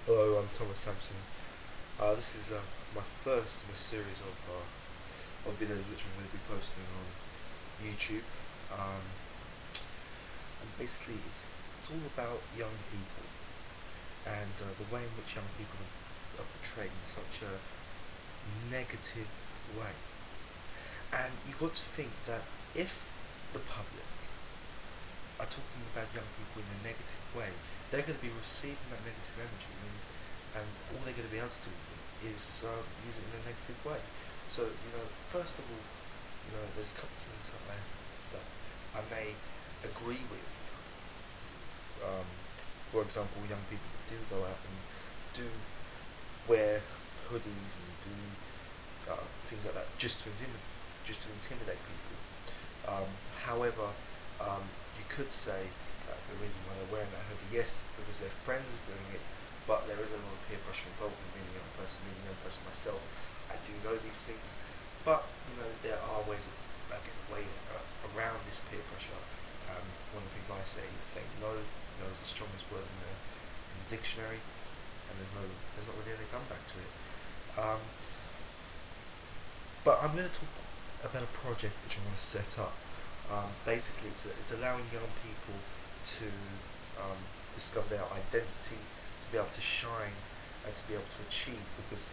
Hello, I'm Thomas Sampson. This is my first in a series of videos which I'm going to be posting on YouTube. And basically, it's all about young people and the way in which young people are portrayed in such a negative way. And you've got to think that if the public are talking about young people in a negative way, they're going to be receiving that negative energy, and all they're going to be able to do is use it in a negative way. So, first of all, there's a couple of things that I may agree with. For example, young people do go out and do wear hoodies and do things like that just to intimidate people. However, you could say that the reason why they're wearing that hoodie, yes, because their friends are doing it, but there is a lot of peer pressure involved in being a young person. Being a young person myself, I do know these things, but there are ways of around this peer pressure. One of the things I say is saying no. No is the strongest word in the dictionary, and there's not really any comeback to it. But I'm going to talk about a project which I want to set up. Basically, it's allowing young people to discover their identity, to be able to shine, and to be able to achieve. Because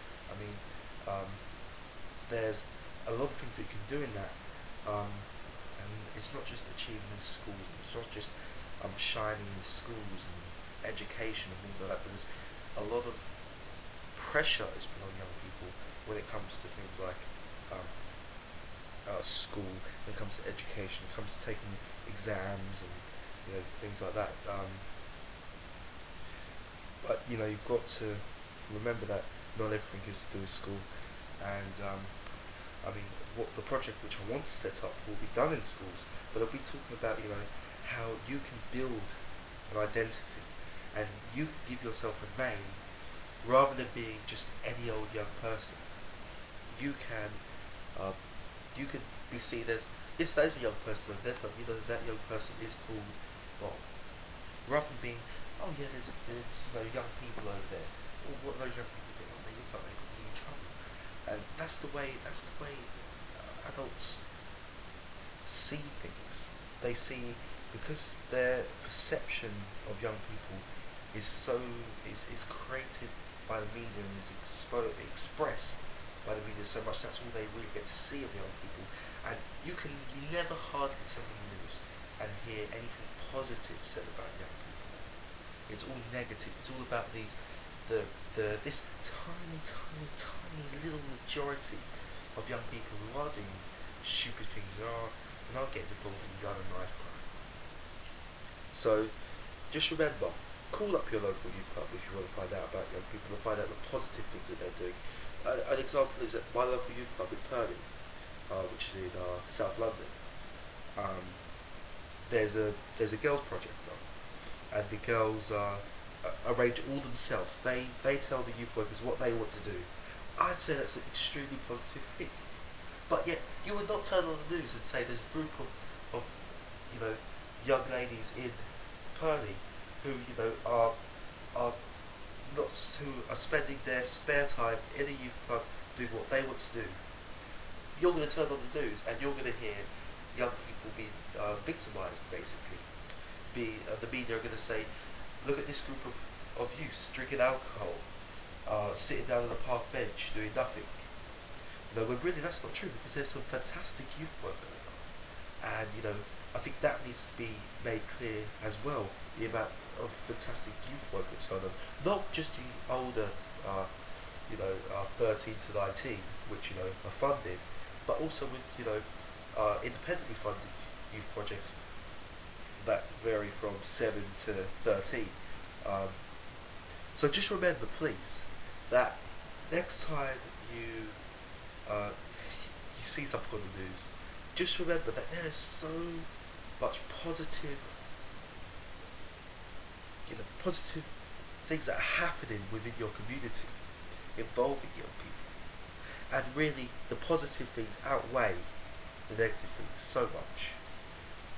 there's a lot of things that you can do in that, and it's not just achieving in schools. It's not just shining in schools and education and things like that. Because a lot of pressure is put on young people when it comes to things like school, when it comes to education, when it comes to taking exams and things like that. But you've got to remember that not everything is to do with school, and what the project which I want to set up will be done in schools, but I'll be talking about how you can build an identity and you can give yourself a name rather than being just any old young person. You can be seen as, yes, that is a young person over there, but that young person is called Bob. Rather than being, oh yeah, there's young people over there. Or what are those young people doing? They look like they could be in trouble. And that's the way adults see things. They see, because their perception of young people is created by the media and is expressed by the media so much. That's all they really get to see of young people, and you never hardly turn on the news and hear anything positive said about young people. It's all negative. It's all about this tiny little majority of young people who are doing stupid things and are getting involved in gun and knife crime. So just remember, call up your local youth club if you want to find out about young people and find out the positive things that they're doing. An example is at my local youth club in Purley, which is in South London. There's a girls' project on, and the girls arrange all themselves. They tell the youth workers what they want to do. I'd say that's an extremely positive thing. But yet, you would not turn on the news and say there's a group of young ladies in Purley who who are spending their spare time in a youth club doing what they want to do. You're going to turn on the news and you're going to hear young people being victimised, basically. The media are going to say, look at this group of youths drinking alcohol, sitting down on the park bench doing nothing. But really that's not true, because there's some fantastic youth work going on. And I think that needs to be made clear as well, the amount of fantastic youth work that's going on. Not just the older 13 to 19, which are funded, but also with independently funded youth projects that vary from 7 to 13. So just remember, please, that next time you see something on the news, just remember that there is so much positive things that are happening within your community involving young people, and really the positive things outweigh the negative things so much.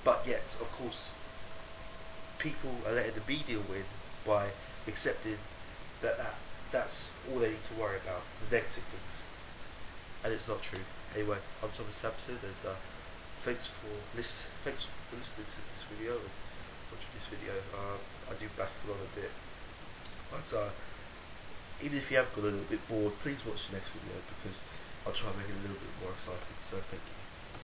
But yet, of course, people are letting the media win by accepting that's all they need to worry about, the negative things. And it's not true. Anyway, I'm Thomas Sampson, and thanks for listening to this video and watching this video. I do babble on a bit, but even if you have got a little bit bored, please watch the next video because I'll try and make it a little bit more exciting. So thank you.